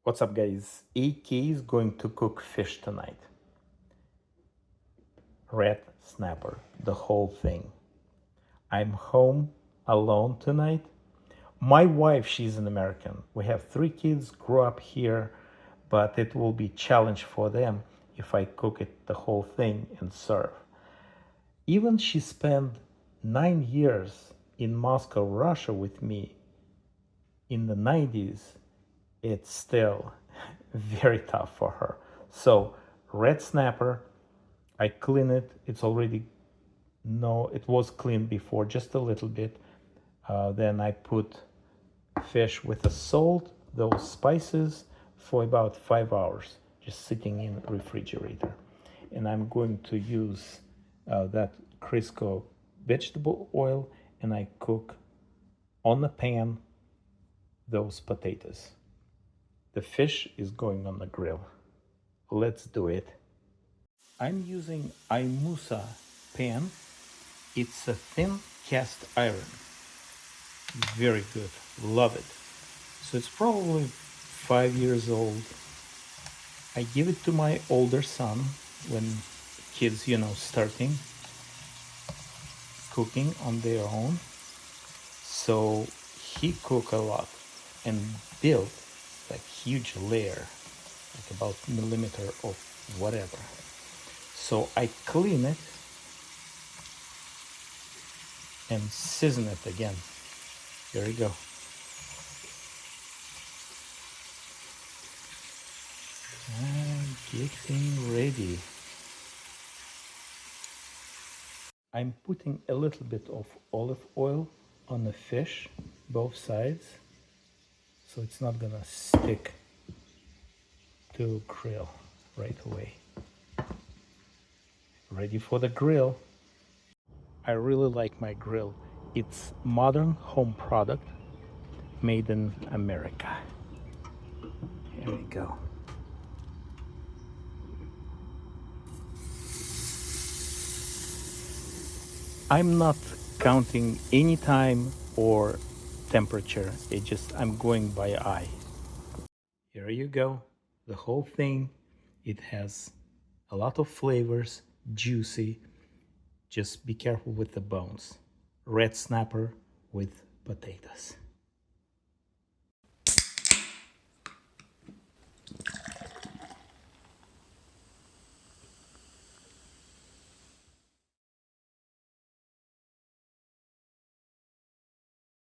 What's up, guys? AK is going to cook fish tonight. Red snapper, the whole thing. I'm home alone tonight. My wife, she's an American. We have 3 kids, grew up here, but it will be challenge for them if I cook it the whole thing and serve. Even she spent 9 years in Moscow, Russia with me in the 90s. It's still very tough for her. So red snapper, I clean it. It's already, no, it was cleaned before, just a little bit. Then I put fish with the salt, those spices for about 5 hours, just sitting in refrigerator. And I'm going to use that Crisco vegetable oil, and I cook on the pan those potatoes. The fish is going on the grill. Let's do it. I'm using Imusa pan. It's a thin cast iron. Very good. Love it. So it's probably 5 years old. I give it to my older son when kids, starting cooking on their own. So he cook a lot and built a huge layer, like about millimeter of whatever. So I clean it and season it again. Here we go. And getting ready. I'm putting a little bit of olive oil on the fish, both sides, so it's not gonna stick to grill right away. Ready for the grill. I really like my grill. It's modern home product made in America. Here we go. I'm not counting any time or temperature. I'm going by eye. Here you go. The whole thing. It has a lot of flavors, juicy. Just be careful with the bones. Red snapper with potatoes.